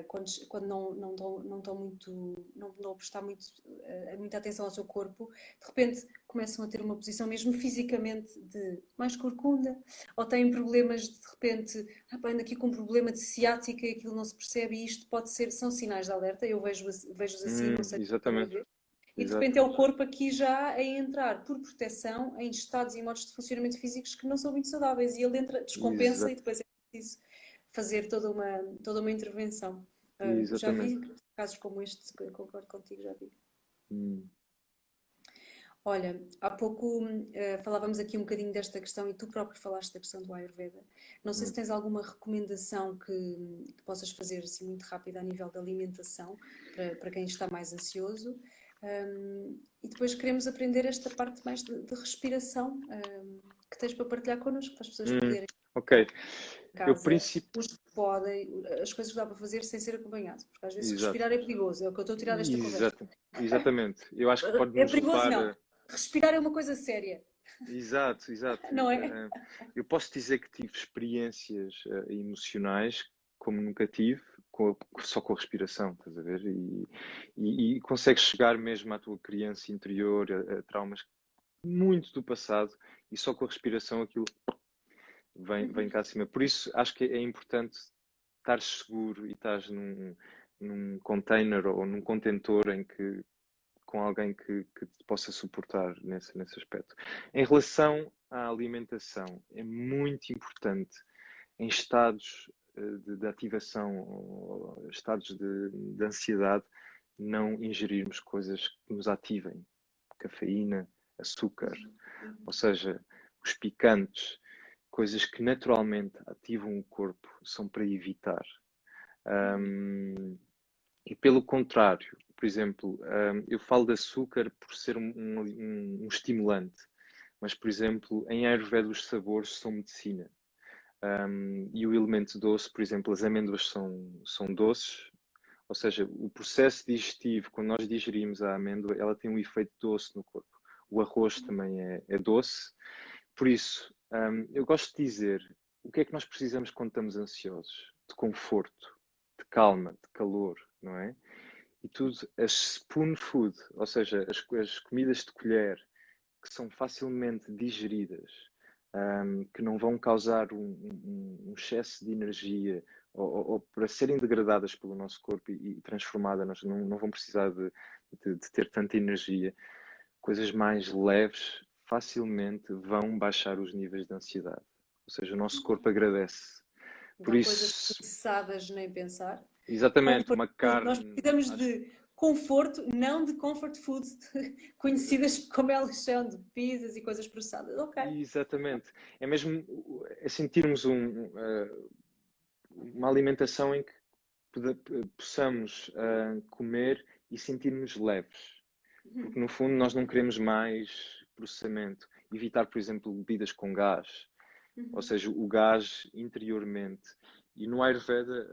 quando não estão muito, não a prestar muita atenção ao seu corpo, de repente começam a ter uma posição mesmo fisicamente de mais corcunda, ou têm problemas de repente, ando aqui com um problema de ciática e aquilo não se percebe, e isto pode ser, são sinais de alerta, eu vejo-os assim, não sei se estão a Exatamente. ver. E de repente é Exato. o corpo aqui já a entrar por proteção em estados e modos de funcionamento físicos que não são muito saudáveis e ele entra, descompensa e Exato. depois é preciso fazer toda uma intervenção. Já Exatamente. vi casos como este, eu concordo contigo, já vi. Hum. Olha, há pouco falávamos aqui um bocadinho desta questão e tu próprio falaste da questão do Ayurveda. Não sei se tens alguma recomendação que possas fazer assim muito rápida a nível da alimentação para quem está mais ansioso. E depois queremos aprender esta parte mais de respiração que tens para partilhar connosco, para as pessoas poderem Ok. em Eu casa, princípio. os que podem, as coisas que dá para fazer sem ser acompanhado, porque às vezes Exato. respirar é perigoso, é o que eu estou a tirar desta conversa. Exatamente. Eu acho que pode É nos perigoso levar não, respirar é uma coisa séria, Exato, exato. não é? Eu posso dizer que tive experiências emocionais como nunca tive, só com a respiração, estás a ver? E consegues chegar mesmo à tua criança interior, a traumas muito do passado, e só com a respiração aquilo vem cá acima. Por isso, acho que é importante estar seguro e estar num container ou num contentor em que com alguém que te possa suportar nesse aspecto. Em relação à alimentação, é muito importante em estados de ativação, estados de ansiedade, não ingerirmos coisas que nos ativem. Cafeína, açúcar, ou seja, os picantes, coisas que naturalmente ativam o corpo, são para evitar. E pelo contrário, por exemplo, eu falo de açúcar por ser um estimulante, mas, por exemplo, em Ayurveda os sabores são medicina. E o elemento doce, por exemplo, as amêndoas são doces, ou seja, o processo digestivo, quando nós digerimos a amêndoa, ela tem um efeito doce no corpo. O arroz também é doce. Por isso, eu gosto de dizer, o que é que nós precisamos quando estamos ansiosos? De conforto, de calma, de calor, não é? E tudo, as spoon food, ou seja, as comidas de colher, que são facilmente digeridas, que não vão causar um excesso de energia ou para serem degradadas pelo nosso corpo e transformadas, não vão precisar de ter tanta energia. Coisas mais leves facilmente vão baixar os níveis de ansiedade. Ou seja, o nosso corpo agradece. Por Então, coisas isso, processadas nem pensar. exatamente, Comfort uma food, nós carne, precisamos acho. de conforto, não de comfort food, conhecidas como elas são, de pizzas e coisas processadas. Ok. Exatamente. É mesmo sentirmos uma alimentação em que possamos comer e sentirmos leves. Porque no fundo nós não queremos mais processamento. Evitar, por exemplo, bebidas com gás, ou seja, o gás interiormente. E no Ayurveda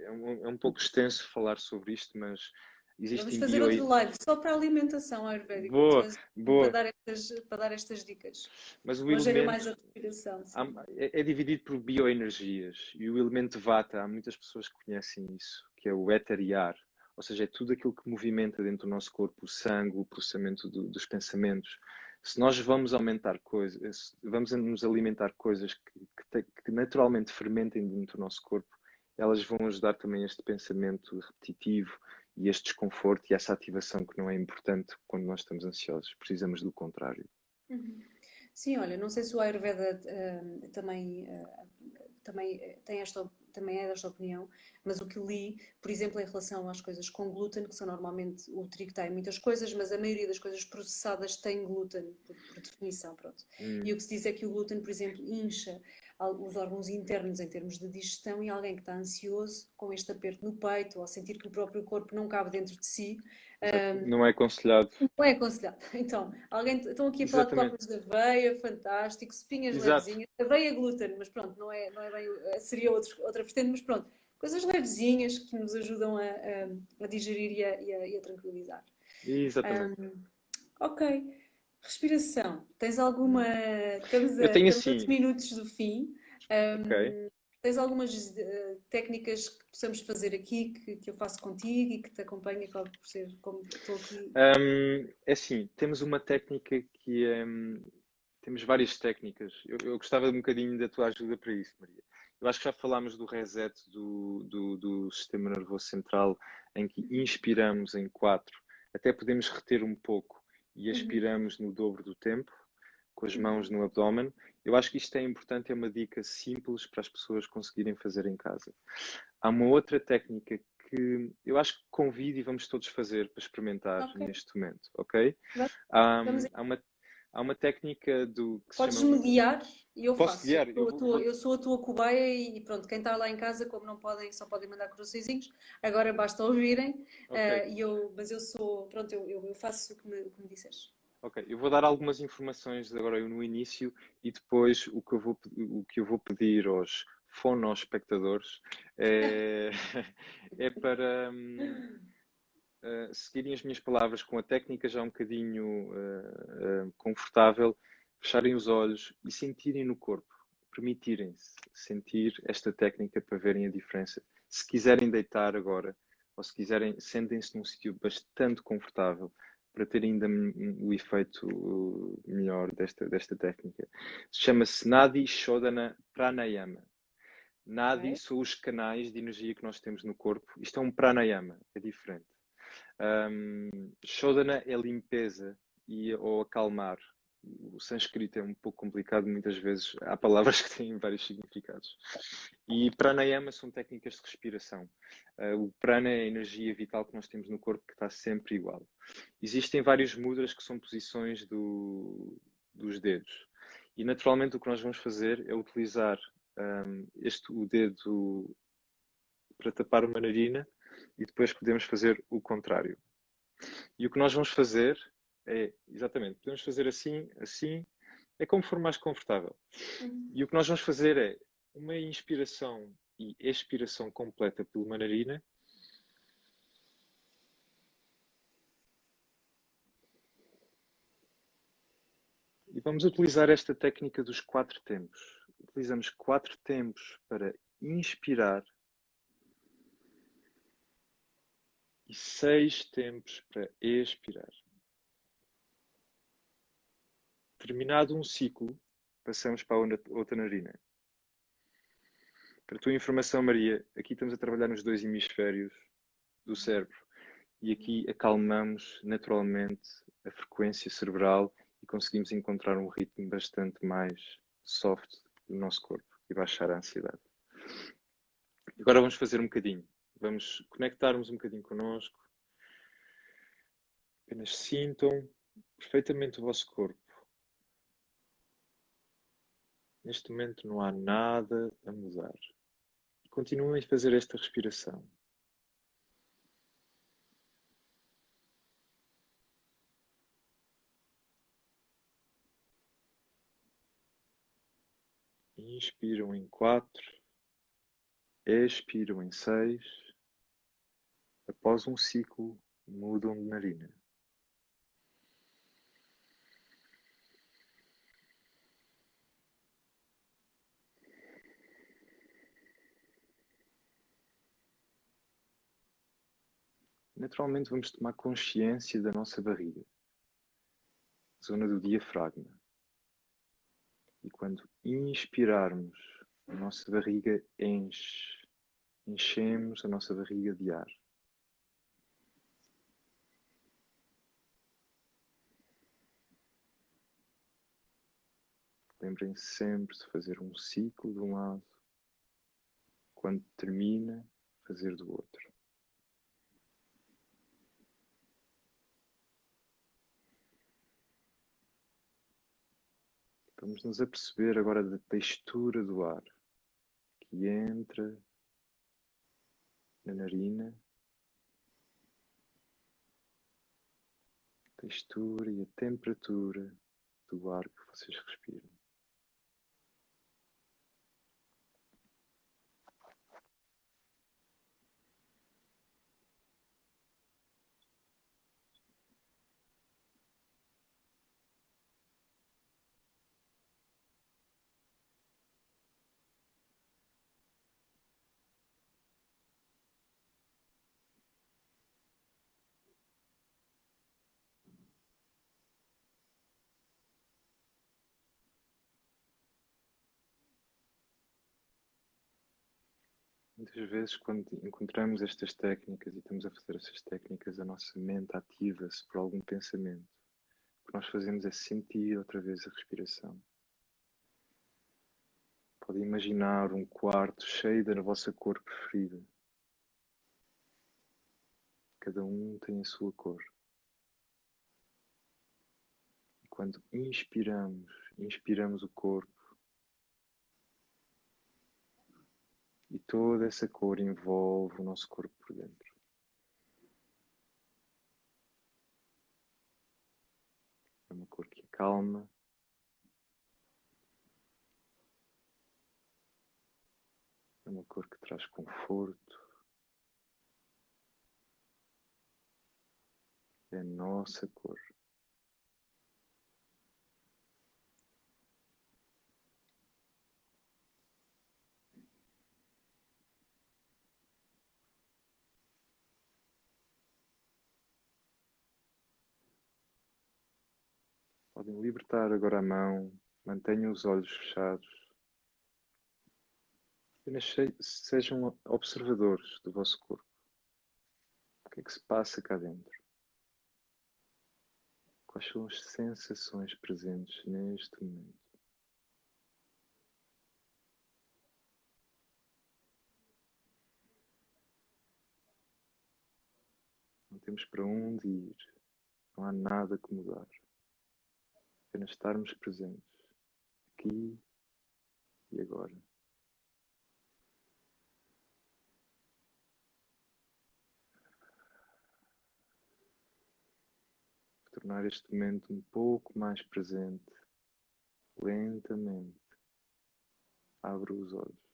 é um pouco extenso falar sobre isto, mas Vamos existem fazer bio... outro live só para a alimentação ayurvédica, Boa, para boa. dar estas dicas. Mas o Hoje era mais elemento a respiração, sim. é dividido por bioenergias e o elemento Vata, há muitas pessoas que conhecem isso, que é o éter e ar, ou seja, é tudo aquilo que movimenta dentro do nosso corpo, o sangue, o processamento dos pensamentos. Se nós vamos aumentar coisas, vamos nos alimentar coisas que naturalmente fermentem dentro do nosso corpo, elas vão ajudar também este pensamento repetitivo e este desconforto e essa ativação que não é importante quando nós estamos ansiosos. Precisamos do contrário. Uhum. Sim, olha, não sei se o Ayurveda também é desta opinião, mas o que li, por exemplo, em relação às coisas com glúten, que são normalmente, o trigo tem muitas coisas, mas a maioria das coisas processadas tem glúten, por definição, pronto. E o que se diz é que o glúten, por exemplo, incha os órgãos internos em termos de digestão e alguém que está ansioso, com este aperto no peito, ou sentir que o próprio corpo não cabe dentro de si, Exato. Não é aconselhado. não é aconselhado. Então, estão aqui a falar de Exatamente. cocas de aveia, fantástico, espinhas Exato. levezinhas, aveia glúten, mas pronto, não é bem, seria outra vertente, mas pronto, coisas levezinhas que nos ajudam a digerir e a tranquilizar. Exatamente. Ok, respiração. Tens alguma. Eu tenho Estamos a 8 assim, minutos do fim. ok. Tens algumas técnicas que possamos fazer aqui, que eu faço contigo e que te acompanho, acaba por ser como estou aqui. É assim, temos uma técnica que é. Temos várias técnicas. Eu gostava de um bocadinho da tua ajuda para isso, Maria. Eu acho que já falámos do reset do sistema nervoso central, em que inspiramos em 4, até podemos reter um pouco e Uhum, expiramos no dobro do tempo, com as uhum. mãos no abdômen. Eu acho que isto é importante, é uma dica simples para as pessoas conseguirem fazer em casa. Há uma outra técnica que eu acho que convido e vamos todos fazer para experimentar Ok, neste momento, ok? vamos, Há, vamos. há uma técnica que se Podes chama. mediar e eu Posso faço. guiar? Eu sou a tua cobaia e pronto, quem está lá em casa, como não podem, só podem mandar coraçõezinhos, agora basta ouvirem. Ok, Mas eu sou, pronto, eu faço o que me disseres. ok. Eu vou dar algumas informações agora no início e depois o que eu vou pedir aos fonoespectadores é, é para seguirem as minhas palavras com a técnica já um bocadinho confortável, fecharem os olhos e sentirem no corpo, permitirem-se sentir esta técnica para verem a diferença. Se quiserem deitar agora, ou se quiserem, sentem-se num sítio bastante confortável para ter ainda o efeito melhor desta técnica. Chama-se Nadi Shodhana Pranayama. Nadi Ok? são os canais de energia que nós temos no corpo. Isto é um pranayama, é diferente. Shodhana é limpeza ou acalmar. O sânscrito é um pouco complicado, muitas vezes há palavras que têm vários significados. E pranayama são técnicas de respiração. O prana é a energia vital que nós temos no corpo que está sempre igual. Existem vários mudras que são posições dos dedos. E naturalmente o que nós vamos fazer é utilizar o dedo para tapar uma narina e depois podemos fazer o contrário. E o que nós vamos fazer é, exatamente, podemos fazer assim, assim, é como for mais confortável. E o que nós vamos fazer é uma inspiração e expiração completa pela narina. E vamos utilizar esta técnica dos 4 tempos. Utilizamos 4 tempos para inspirar e 6 tempos para expirar. Terminado um ciclo, passamos para a outra narina. Para a tua informação, Maria, aqui estamos a trabalhar nos 2 hemisférios do cérebro e aqui acalmamos naturalmente a frequência cerebral e conseguimos encontrar um ritmo bastante mais soft do nosso corpo e baixar a ansiedade. Agora vamos fazer um bocadinho. Vamos conectarmos um bocadinho connosco. Apenas sintam perfeitamente o vosso corpo. Neste momento não há nada a mudar. Continuem a fazer esta respiração. Inspiram em 4, expiram em 6. Após um ciclo, mudam de narina. Naturalmente vamos tomar consciência da nossa barriga, zona do diafragma. E quando inspirarmos, a nossa barriga enche. Enchemos a nossa barriga de ar. Lembrem-se sempre de fazer um ciclo de um lado. Quando termina, fazer do outro. Vamos nos aperceber agora da textura do ar que entra na narina. A textura e a temperatura do ar que vocês respiram. Muitas vezes, quando encontramos estas técnicas e estamos a fazer estas técnicas, a nossa mente ativa-se por algum pensamento. O que nós fazemos é sentir outra vez a respiração. Podem imaginar um quarto cheio da vossa cor preferida. Cada um tem a sua cor. E quando inspiramos o corpo e toda essa cor envolve o nosso corpo por dentro. É uma cor que acalma. É uma cor que traz conforto. É a nossa cor. Podem libertar agora a mão. Mantenham os olhos fechados. Apenas sejam observadores do vosso corpo. O que é que se passa cá dentro? Quais são as sensações presentes neste momento? Não temos para onde ir. Não há nada que mudar. Apenas estarmos presentes. Aqui e agora. tornar este momento um pouco mais presente. Lentamente. Abra os olhos.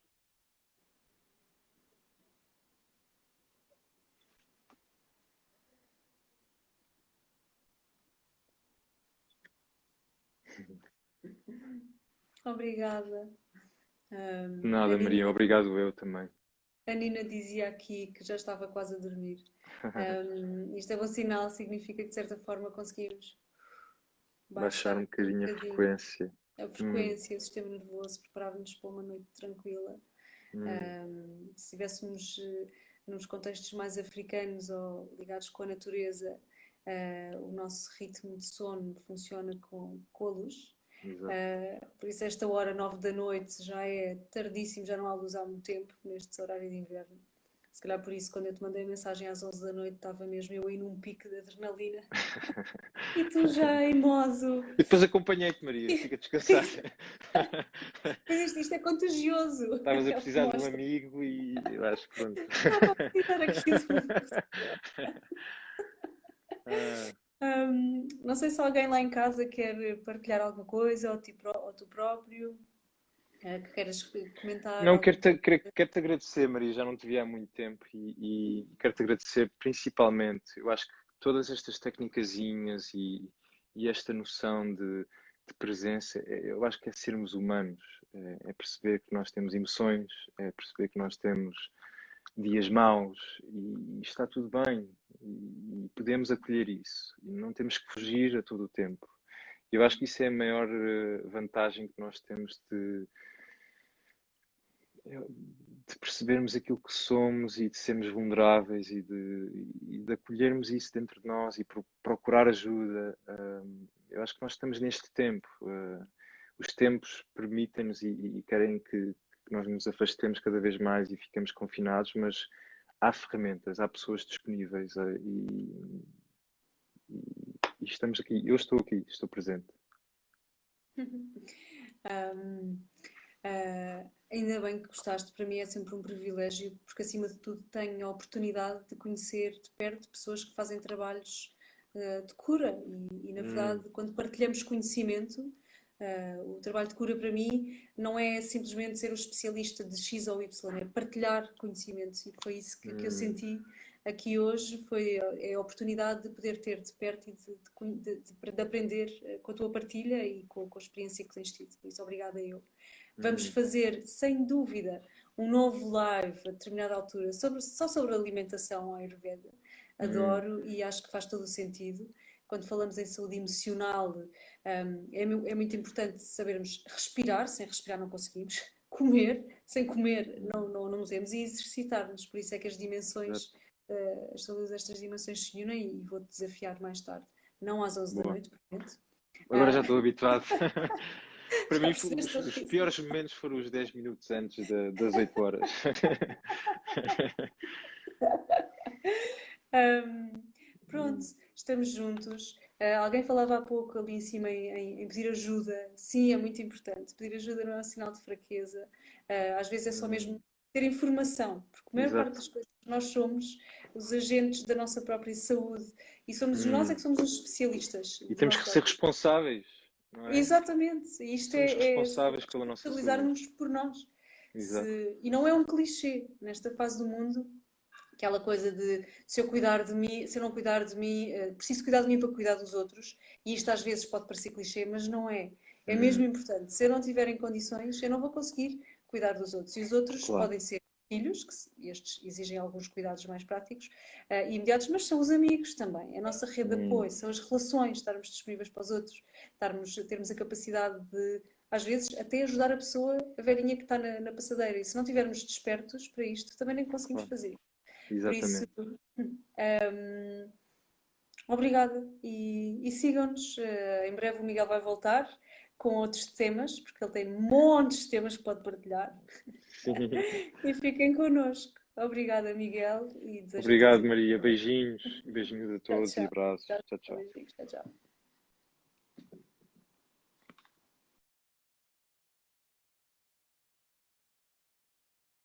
Obrigada. Nada, Maria. Obrigado eu também. A Nina dizia aqui que já estava quase a dormir. Isto é bom sinal, significa que de certa forma conseguimos Baixar um bocadinho a frequência. A frequência, o sistema nervoso, preparar-nos para uma noite tranquila. Se estivéssemos nos contextos mais africanos ou ligados com a natureza, o nosso ritmo de sono funciona com a luz. Por isso esta hora, 9 da noite, já é tardíssimo, já não há luz há muito tempo, neste horário de inverno. Se calhar por isso, quando eu te mandei a mensagem às 11 da noite, estava mesmo eu aí num pico de adrenalina. E tu já em mozo. E depois acompanhei-te, Maria, fica descansada. Isto é contagioso. Estavas a precisar de um amigo e eu acho que pronto. Estava a precisar aqui de não sei se alguém lá em casa quer partilhar alguma coisa, ou tu próprio, que queiras comentar. Não, quero-te agradecer, Maria, já não te vi há muito tempo e quero-te agradecer principalmente, eu acho que todas estas tecnicazinhas e esta noção de presença, eu acho que é sermos humanos, é perceber que nós temos emoções, é perceber que nós temos dias maus e está tudo bem e podemos acolher isso e não temos que fugir a todo o tempo. Eu acho que isso é a maior vantagem que nós temos de percebermos aquilo que somos e de sermos vulneráveis e de acolhermos isso dentro de nós e procurar ajuda. Eu acho que nós estamos neste tempo. Os tempos permitem-nos e querem que nós nos afastemos cada vez mais e ficamos confinados, mas há ferramentas, há pessoas disponíveis e estamos aqui. Eu estou aqui, estou presente. Ainda bem que gostaste, para mim é sempre um privilégio, porque acima de tudo tenho a oportunidade de conhecer de perto pessoas que fazem trabalhos de cura e na verdade, quando partilhamos conhecimento, o trabalho de cura para mim não é simplesmente ser um especialista de X ou Y, é partilhar conhecimento e foi isso que eu senti aqui hoje, foi a oportunidade de poder ter de perto e de aprender com a tua partilha e com a experiência que tens tido, por isso obrigada eu. Vamos fazer, sem dúvida, um novo live a determinada altura só sobre alimentação Ayurveda. Adoro e acho que faz todo o sentido. Quando falamos em saúde emocional, é muito importante sabermos respirar, sem respirar não conseguimos, comer, sem comer não podemos, e exercitar-nos. Por isso é que as dimensões, todas estas dimensões se unem e vou-te desafiar mais tarde. Não às 11 da noite, portanto. Agora já estou habituado. Para mim, os piores momentos foram os 10 minutos antes das 8 horas. Pronto, estamos juntos. Alguém falava há pouco ali em cima em pedir ajuda. Sim, é muito importante. Pedir ajuda não é um sinal de fraqueza. Às vezes é só mesmo ter informação, porque a maior parte das coisas que nós somos os agentes da nossa própria saúde e somos nós é que somos os especialistas. E temos que ser responsáveis. Não é? Exatamente, isto somos responsáveis pela nossa saúde. Responsabilizarmos por nós. E não é um clichê nesta fase do mundo, aquela coisa de se eu não cuidar de mim, preciso cuidar de mim para cuidar dos outros, e isto às vezes pode parecer clichê, mas não é. É mesmo importante. Se eu não tiver em condições, eu não vou conseguir cuidar dos outros. E os outros podem ser filhos, que estes exigem alguns cuidados mais práticos e imediatos, mas são os amigos também, é a nossa rede de apoio, são as relações, estarmos disponíveis para os outros, termos a capacidade de, às vezes, até ajudar a pessoa, a velhinha que está na passadeira, e se não estivermos despertos para isto, também nem conseguimos fazer. Exatamente. Por isso, obrigada e sigam-nos, em breve o Miguel vai voltar com outros temas, porque ele tem montes de temas que pode partilhar. Sim. E fiquem connosco. Obrigada, Miguel. Obrigado, Maria. Beijinhos a todos e abraços. Tchau, tchau.